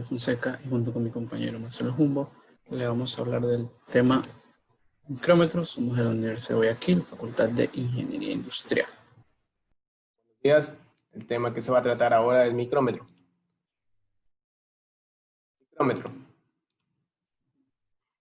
Fonseca y junto con mi compañero Marcelo Jumbo le vamos a hablar del tema micrómetros. Somos de la Universidad de Guayaquil, Facultad de Ingeniería Industrial. Buenos días. El tema que se va a tratar ahora es micrómetro. Micrómetro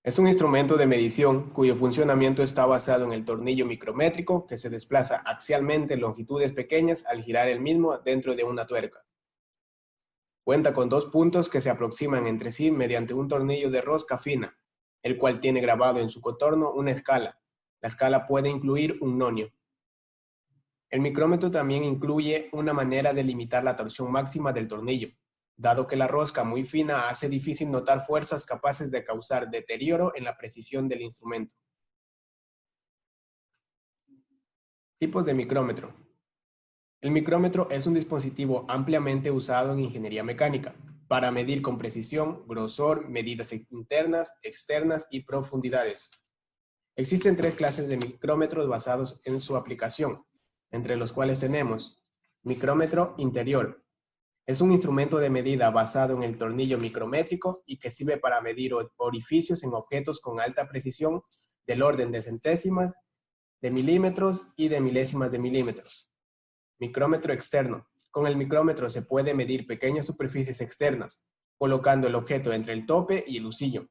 es un instrumento de medición cuyo funcionamiento está basado en el tornillo micrométrico que se desplaza axialmente en longitudes pequeñas al girar el mismo dentro de una tuerca. Cuenta con dos puntos que se aproximan entre sí mediante un tornillo de rosca fina, el cual tiene grabado en su contorno una escala. La escala puede incluir un nonio. El micrómetro también incluye una manera de limitar la torsión máxima del tornillo, dado que la rosca muy fina hace difícil notar fuerzas capaces de causar deterioro en la precisión del instrumento. Tipos de micrómetro. El micrómetro es un dispositivo ampliamente usado en ingeniería mecánica para medir con precisión, grosor, medidas internas, externas y profundidades. Existen tres clases de micrómetros basados en su aplicación, entre los cuales tenemos micrómetro interior. Es un instrumento de medida basado en el tornillo micrométrico y que sirve para medir orificios en objetos con alta precisión del orden de centésimas, de milímetros y de milésimas de milímetros. Micrómetro externo. Con el micrómetro se puede medir pequeñas superficies externas, colocando el objeto entre el tope y el husillo.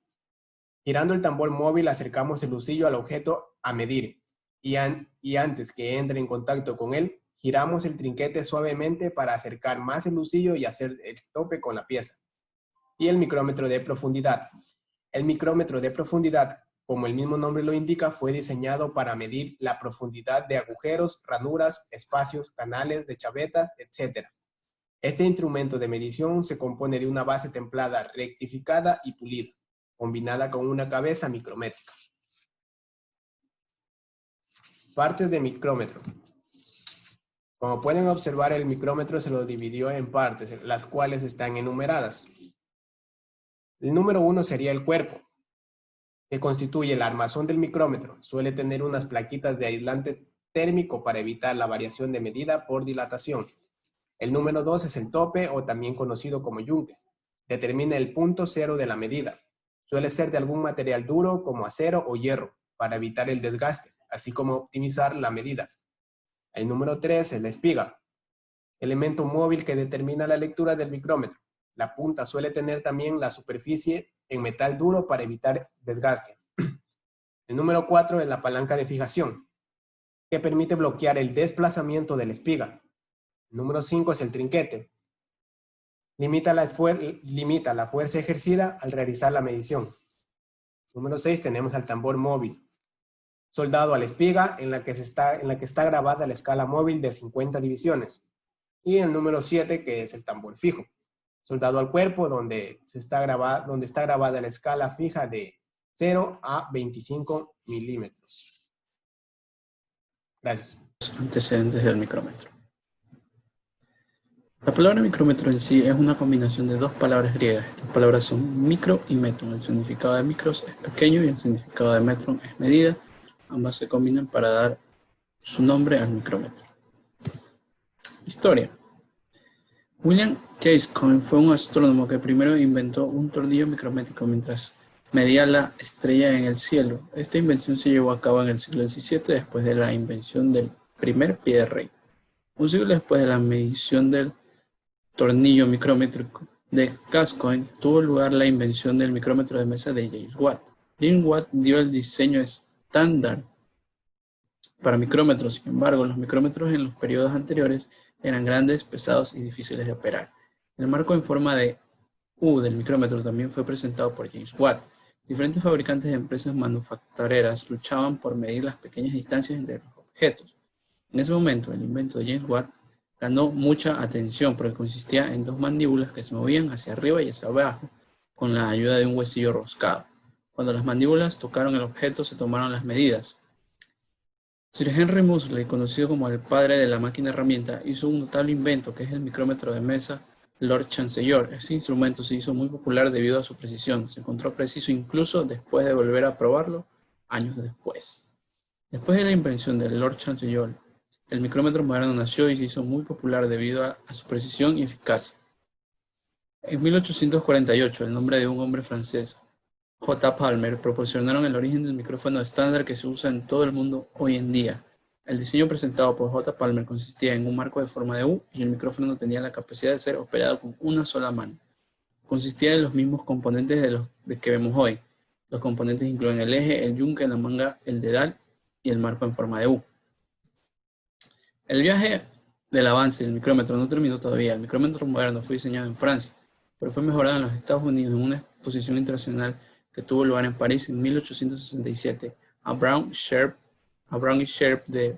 Girando el tambor móvil acercamos el husillo al objeto a medir y antes que entre en contacto con él, giramos el trinquete suavemente para acercar más el husillo y hacer el tope con la pieza. Y el micrómetro de profundidad. El micrómetro de profundidad, como el mismo nombre lo indica, fue diseñado para medir la profundidad de agujeros, ranuras, espacios, canales, de chavetas, etc. Este instrumento de medición se compone de una base templada rectificada y pulida, combinada con una cabeza micrométrica. Partes de micrómetro. Como pueden observar, el micrómetro se lo dividió en partes, las cuales están enumeradas. El número 1 sería el cuerpo, que constituye el armazón del micrómetro. Suele tener unas plaquitas de aislante térmico para evitar la variación de medida por dilatación. El número 2 es el tope, o también conocido como yunque. Determina el punto cero de la medida. Suele ser de algún material duro como acero o hierro, para evitar el desgaste, así como optimizar la medida. El número 3 es la espiga, elemento móvil que determina la lectura del micrómetro. La punta suele tener también la superficie en metal duro para evitar desgaste. El número 4 es la palanca de fijación, que permite bloquear el desplazamiento de la espiga. El número 5 es el trinquete. Limita la fuerza ejercida al realizar la medición. Número 6 tenemos al tambor móvil, soldado a la espiga en la que está grabada la escala móvil de 50 divisiones. Y el número 7, que es el tambor fijo, soldado al cuerpo donde está grabada la escala fija de 0 a 25 milímetros. Gracias. Antecedentes del micrómetro. La palabra micrómetro en sí es una combinación de dos palabras griegas. Estas palabras son micro y metron. El significado de micros es pequeño y el significado de metron es medida. Ambas se combinan para dar su nombre al micrómetro. Historia. William Gascoigne fue un astrónomo que primero inventó un tornillo micrométrico mientras medía la estrella en el cielo. Esta invención se llevó a cabo en el siglo XVII después de la invención del primer pie de rey. Un siglo después de la medición del tornillo micrométrico de Gascoigne, tuvo lugar la invención del micrómetro de mesa de James Watt. James Watt dio el diseño estándar para micrómetros. Sin embargo, los micrómetros en los periodos anteriores eran grandes, pesados y difíciles de operar. El marco en forma de U del micrómetro también fue presentado por James Watt. Diferentes fabricantes de empresas manufactureras luchaban por medir las pequeñas distancias entre los objetos. En ese momento, el invento de James Watt ganó mucha atención porque consistía en dos mandíbulas que se movían hacia arriba y hacia abajo con la ayuda de un huesillo roscado. Cuando las mandíbulas tocaron el objeto, se tomaron las medidas. Sir Henry Moseley, conocido como el padre de la máquina herramienta, hizo un notable invento que es el micrómetro de mesa Lord Chancellor. Este instrumento se hizo muy popular debido a su precisión. Se encontró preciso incluso después de volver a probarlo años después. Después de la invención del Lord Chancellor, el micrómetro moderno nació y se hizo muy popular debido a su precisión y eficacia. En 1848, el nombre de un hombre francés, J. Palmer, proporcionaron el origen del micrófono estándar que se usa en todo el mundo hoy en día. El diseño presentado por J. Palmer consistía en un marco de forma de U y el micrófono tenía la capacidad de ser operado con una sola mano. Consistía en los mismos componentes de que vemos hoy. Los componentes incluyen el eje, el yunque, la manga, el dedal y el marco en forma de U. El viaje del avance del micrómetro no terminó todavía. El micrómetro moderno fue diseñado en Francia, pero fue mejorado en los Estados Unidos en una exposición internacional que tuvo lugar en París en 1867. A Brown y Sharp de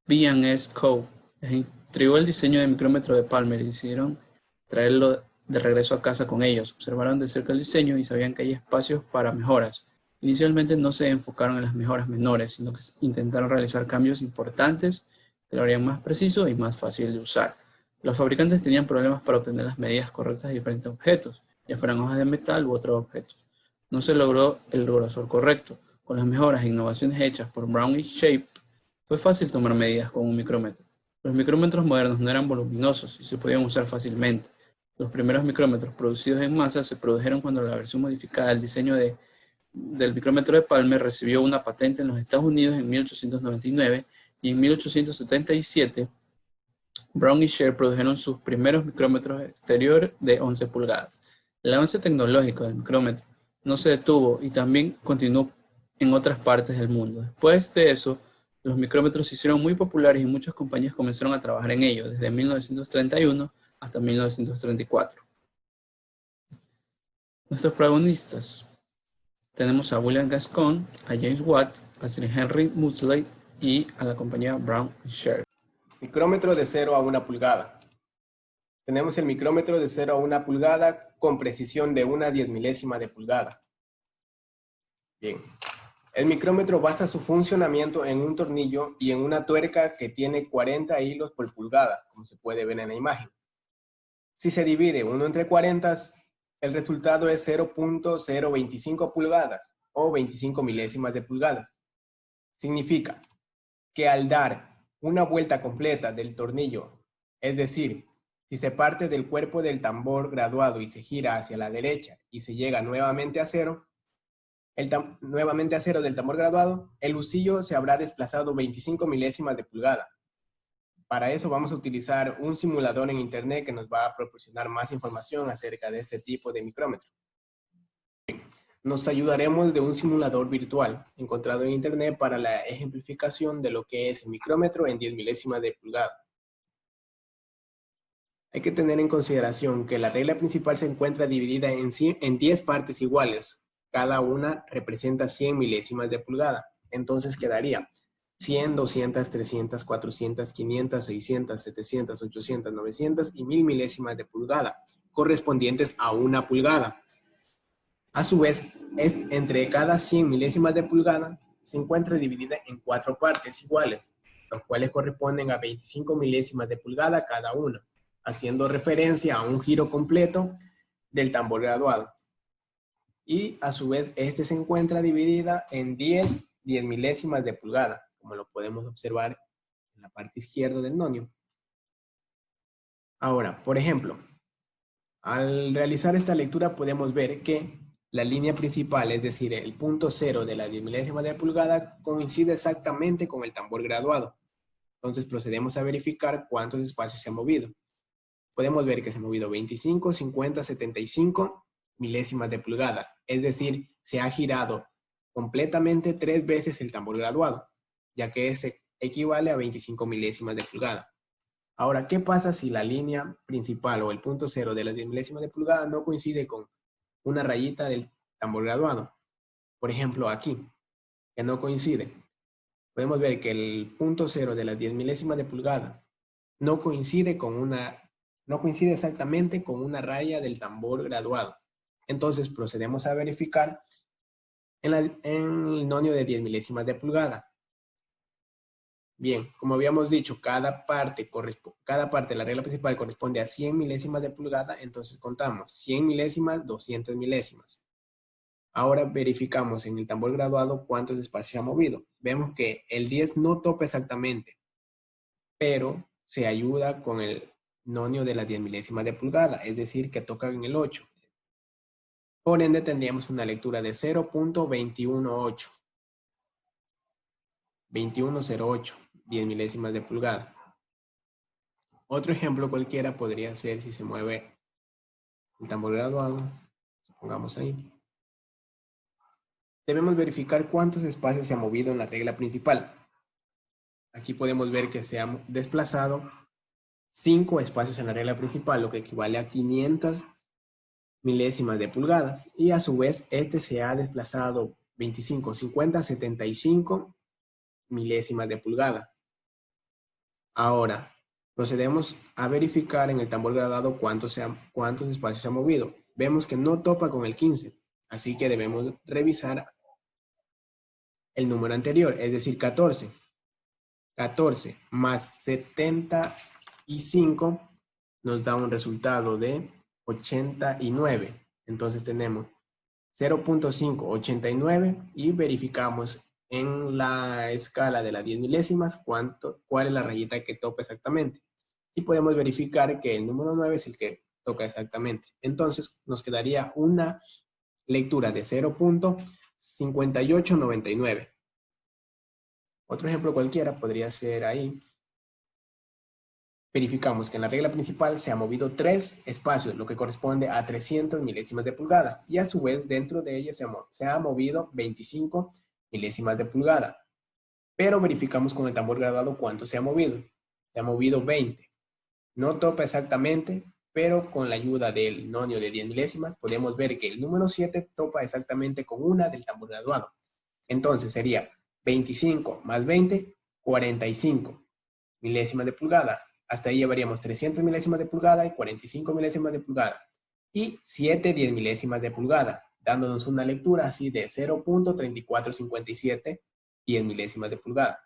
B&S Co. les intrigó el diseño del micrómetro de Palmer y decidieron traerlo de regreso a casa con ellos. Observaron de cerca el diseño y sabían que hay espacios para mejoras. Inicialmente no se enfocaron en las mejoras menores, sino que intentaron realizar cambios importantes que lo harían más preciso y más fácil de usar. Los fabricantes tenían problemas para obtener las medidas correctas de diferentes objetos, ya fueran hojas de metal u otros objetos. No se logró el grosor correcto. Con las mejoras e innovaciones hechas por Brown y Shape, fue fácil tomar medidas con un micrómetro. Los micrómetros modernos no eran voluminosos y se podían usar fácilmente. Los primeros micrómetros producidos en masa se produjeron cuando la versión modificada del diseño del micrómetro de Palmer recibió una patente en los Estados Unidos en 1899 y en 1877 Brown y Sharp produjeron sus primeros micrómetros exterior de 11 pulgadas. El avance tecnológico del micrómetro no se detuvo y también continuó en otras partes del mundo. Después de eso, los micrómetros se hicieron muy populares y muchas compañías comenzaron a trabajar en ellos, desde 1931 hasta 1934. Nuestros protagonistas. Tenemos a William Gascoigne, a James Watt, a Sir Henry Moseley y a la compañía Brown y Sharp. Micrómetro de 0 a 1 pulgada. Tenemos el micrómetro de 0 a 1 pulgada con precisión de 1/10 milésima de pulgada. Bien. El micrómetro basa su funcionamiento en un tornillo y en una tuerca que tiene 40 hilos por pulgada, como se puede ver en la imagen. Si se divide 1 entre 40, el resultado es 0.025 pulgadas o 25 milésimas de pulgada. Significa que al dar una vuelta completa del tornillo, es decir, si se parte del cuerpo del tambor graduado y se gira hacia la derecha y se llega nuevamente a cero, del tambor graduado, el husillo se habrá desplazado 25 milésimas de pulgada. Para eso vamos a utilizar un simulador en internet que nos va a proporcionar más información acerca de este tipo de micrómetro. Nos ayudaremos de un simulador virtual encontrado en internet para la ejemplificación de lo que es el micrómetro en 10 milésimas de pulgada. Hay que tener en consideración que la regla principal se encuentra dividida en 10 partes iguales. Cada una representa 100 milésimas de pulgada. Entonces quedaría 100, 200, 300, 400, 500, 600, 700, 800, 900 y 1000 milésimas de pulgada, correspondientes a 1 pulgada. A su vez, entre cada 100 milésimas de pulgada se encuentra dividida en 4 partes iguales, los cuales corresponden a 25 milésimas de pulgada cada una, haciendo referencia a un giro completo del tambor graduado. Y a su vez, este se encuentra dividida en 10 milésimas de pulgada, como lo podemos observar en la parte izquierda del nonio. Ahora, por ejemplo, al realizar esta lectura podemos ver que la línea principal, es decir, el punto 0 de la 10 milésima de pulgada, coincide exactamente con el tambor graduado. Entonces procedemos a verificar cuántos espacios se han movido. Podemos ver que se han movido 25, 50, 75 milésimas de pulgada. Es decir, se ha girado completamente 3 veces el tambor graduado, ya que se equivale a 25 milésimas de pulgada. Ahora, ¿qué pasa si la línea principal o el punto 0 de las 10 milésimas de pulgada no coincide con una rayita del tambor graduado? Por ejemplo, aquí, que no coincide. Podemos ver que el punto 0 de las 10 milésimas de pulgada no coincide exactamente con una raya del tambor graduado. Entonces procedemos a verificar en el nonio de 10 milésimas de pulgada. Bien, como habíamos dicho, cada parte de la regla principal corresponde a 100 milésimas de pulgada, entonces contamos 100 milésimas, 200 milésimas. Ahora verificamos en el tambor graduado cuántos espacios se ha movido. Vemos que el 10 no topa exactamente, pero se ayuda con el nonio de las 10 milésimas de pulgada, es decir, que toca en el 8. Por ende, tendríamos una lectura de 0.218. 2108, 10 milésimas de pulgada. Otro ejemplo cualquiera podría ser si se mueve el tambor graduado, pongamos ahí. Debemos verificar cuántos espacios se ha movido en la regla principal. Aquí podemos ver que se ha desplazado 5 espacios en la regla principal, lo que equivale a 500 milésimas de pulgada. Y a su vez, este se ha desplazado 25, 50, 75 milésimas de pulgada. Ahora, procedemos a verificar en el tambor graduado cuántos espacios se ha movido. Vemos que no topa con el 15, así que debemos revisar el número anterior, es decir, 14. 14 más 75 nos da un resultado de 89. Entonces tenemos 0.589 y verificamos en la escala de las 10 milésimas cuál es la rayita que toca exactamente. Y podemos verificar que el número 9 es el que toca exactamente. Entonces nos quedaría una lectura de 0.5899. Otro ejemplo cualquiera podría ser ahí. Verificamos que en la regla principal se ha movido 3 espacios, lo que corresponde a 300 milésimas de pulgada. Y a su vez, dentro de ella se ha movido 25 milésimas de pulgada. Pero verificamos con el tambor graduado cuánto se ha movido. Se ha movido 20. No topa exactamente, pero con la ayuda del nonio de 10 milésimas podemos ver que el número 7 topa exactamente con una del tambor graduado. Entonces sería 25 más 20, 45 milésimas de pulgada. Hasta ahí llevaríamos 300 milésimas de pulgada y 45 milésimas de pulgada. Y 7 10 milésimas de pulgada, dándonos una lectura así de 0.3457 10 milésimas de pulgada.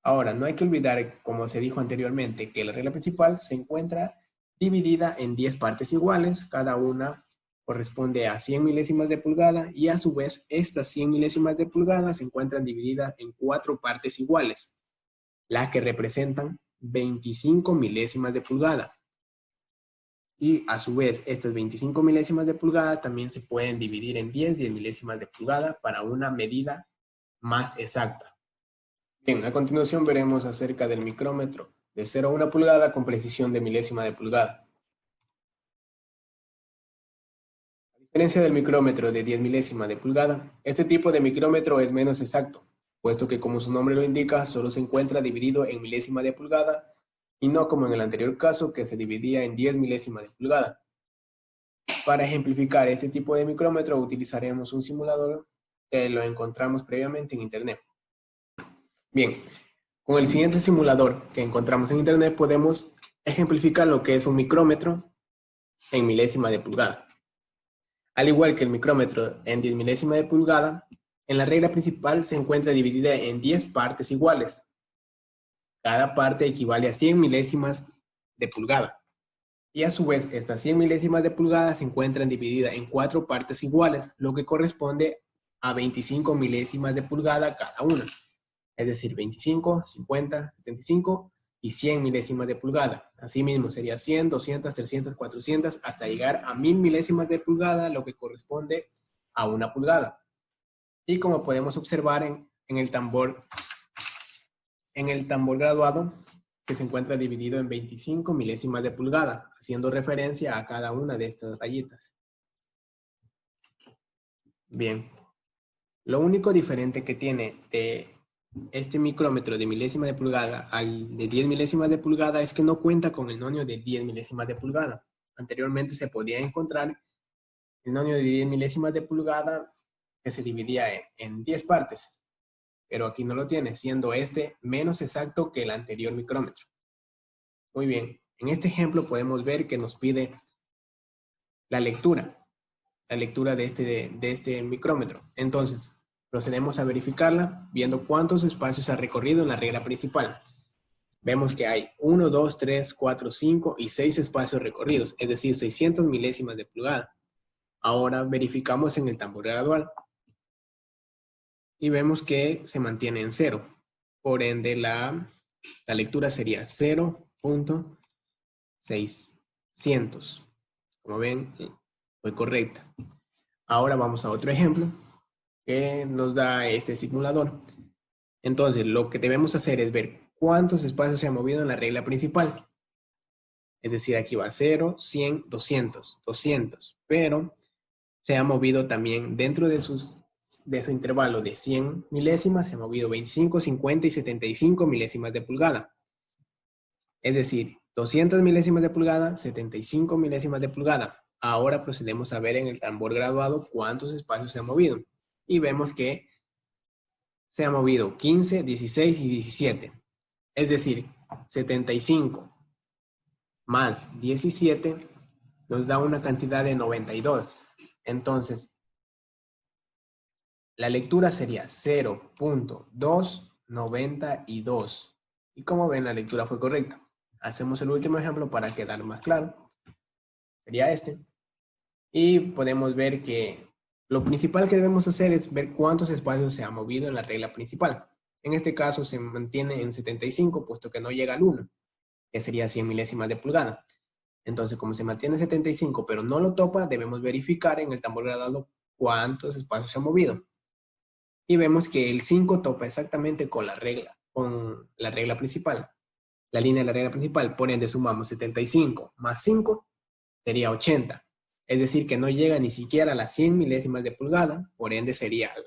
Ahora, no hay que olvidar, como se dijo anteriormente, que la regla principal se encuentra dividida en 10 partes iguales, cada una corresponde a 100 milésimas de pulgada y a su vez estas 100 milésimas de pulgada se encuentran divididas en 4 partes iguales, las que representan 25 milésimas de pulgada. Y a su vez estas 25 milésimas de pulgada también se pueden dividir en 10 milésimas de pulgada para una medida más exacta. Bien, a continuación veremos acerca del micrómetro de 0 a 1 pulgada con precisión de milésima de pulgada. A diferencia del micrómetro de 10 milésimas de pulgada, este tipo de micrómetro es menos exacto, puesto que como su nombre lo indica, solo se encuentra dividido en milésima de pulgada y no como en el anterior caso que se dividía en 10 milésimas de pulgada. Para ejemplificar este tipo de micrómetro utilizaremos un simulador que lo encontramos previamente en internet. Bien, con el siguiente simulador que encontramos en internet podemos ejemplificar lo que es un micrómetro en milésima de pulgada. Al igual que el micrómetro en 10 milésima de pulgada, en la regla principal se encuentra dividida en 10 partes iguales. Cada parte equivale a 100 milésimas de pulgada. Y a su vez, estas 100 milésimas de pulgada se encuentran divididas en 4 partes iguales, lo que corresponde a 25 milésimas de pulgada cada una. Es decir, 25, 50, 75 y 100 milésimas de pulgada. Asimismo, sería 100, 200, 300, 400, hasta llegar a 1000 milésimas de pulgada, lo que corresponde a 1 pulgada. Y como podemos observar en el tambor graduado, que se encuentra dividido en 25 milésimas de pulgada, haciendo referencia a cada una de estas rayitas. Bien, lo único diferente que tiene de este micrómetro de milésima de pulgada al de 10 milésimas de pulgada es que no cuenta con el nonio de 10 milésimas de pulgada. Anteriormente se podía encontrar el nonio de 10 milésimas de pulgada que se dividía en 10 partes, pero aquí no lo tiene, siendo este menos exacto que el anterior micrómetro. Muy bien, en este ejemplo podemos ver que nos pide la lectura de este micrómetro. Entonces, procedemos a verificarla viendo cuántos espacios ha recorrido en la regla principal. Vemos que hay 1, 2, 3, 4, 5 y 6 espacios recorridos, es decir, 600 milésimas de pulgada. Ahora verificamos en el tambor gradual y vemos que se mantiene en 0. Por ende, la lectura sería 0.0 600. Como ven, fue correcta. Ahora vamos a otro ejemplo que nos da este simulador. Entonces, lo que debemos hacer es ver cuántos espacios se han movido en la regla principal. Es decir, aquí va 0, 100, 200, 200. Pero se ha movido también dentro de su intervalo de 100 milésimas, se ha movido 25, 50 y 75 milésimas de pulgada. Es decir, 200 milésimas de pulgada, 75 milésimas de pulgada. Ahora procedemos a ver en el tambor graduado cuántos espacios se han movido. Y vemos que se ha movido 15, 16 y 17. Es decir, 75 más 17 nos da una cantidad de 92. Entonces, la lectura sería 0.292. Y como ven, la lectura fue correcta. Hacemos el último ejemplo para quedar más claro. Sería este. Y podemos ver que lo principal que debemos hacer es ver cuántos espacios se ha movido en la regla principal. En este caso se mantiene en 75, puesto que no llega al 1, que sería 100 milésimas de pulgada. Entonces, como se mantiene en 75, pero no lo topa, debemos verificar en el tambor graduado cuántos espacios se han movido. Y vemos que el 5 topa exactamente con la regla principal. La línea de la regla principal, por ende sumamos 75 más 5, sería 80. Es decir, que no llega ni siquiera a las 100 milésimas de pulgada, por ende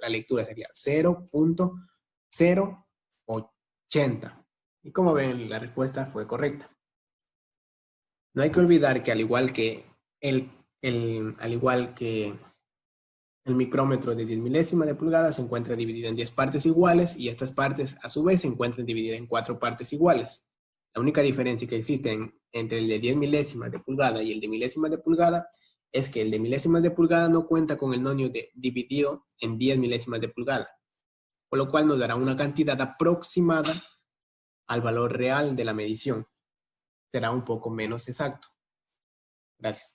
la lectura sería 0.080. Y como ven, la respuesta fue correcta. No hay que olvidar que al igual que el micrómetro de 10 milésimas de pulgada se encuentra dividido en 10 partes iguales y estas partes a su vez se encuentran divididas en 4 partes iguales. La única diferencia que existe entre el de 10 milésimas de pulgada y el de milésimas de pulgada es que el de milésimas de pulgada no cuenta con el nonio dividido en 10 milésimas de pulgada, por lo cual nos dará una cantidad aproximada al valor real de la medición. Será un poco menos exacto. Gracias.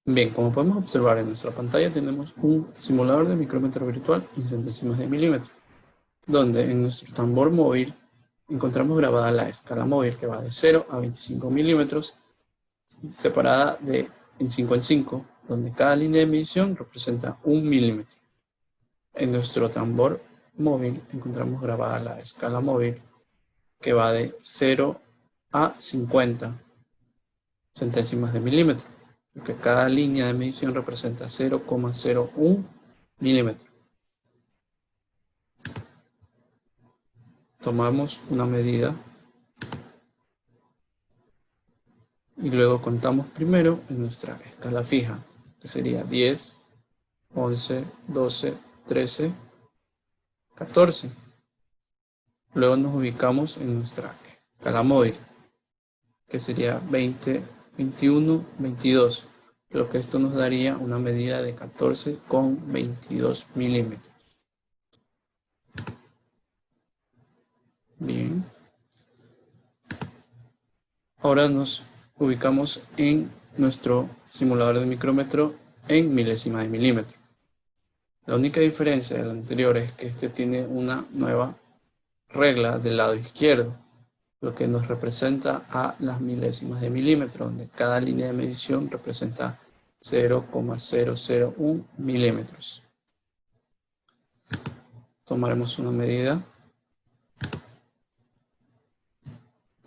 Bien, como podemos observar en nuestra pantalla tenemos un simulador de micrómetro virtual en centésimas de milímetro, donde en nuestro tambor móvil encontramos grabada la escala móvil que va de 0 a 25 milímetros, separada en 5, donde cada línea de medición representa 1 milímetro. En nuestro tambor móvil encontramos grabada la escala móvil que va de 0 a 50 centésimas de milímetro, porque cada línea de medición representa 0,01 milímetro. Tomamos una medida y luego contamos primero en nuestra escala fija, que sería 10, 11, 12, 13, 14. Luego nos ubicamos en nuestra escala móvil, que sería 20, 21, 22, lo que esto nos daría una medida de 14,22 milímetros. Bien. Ahora nos ubicamos en nuestro simulador de micrómetro en milésimas de milímetro. La única diferencia del anterior es que este tiene una nueva regla del lado izquierdo, lo que nos representa a las milésimas de milímetro, donde cada línea de medición representa 0,001 milímetros. Tomaremos una medida.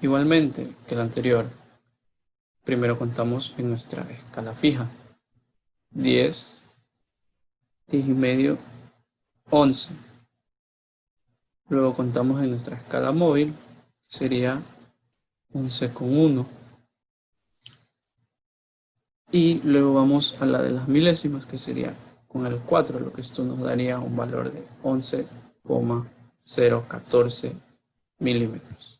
Igualmente que el anterior, primero contamos en nuestra escala fija. 10, 10 y medio, 11. Luego contamos en nuestra escala móvil, sería 11,1. Y luego vamos a la de las milésimas, que sería con el 4, lo que esto nos daría un valor de 11,014 milímetros.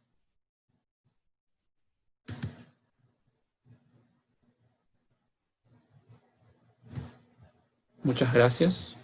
Muchas gracias.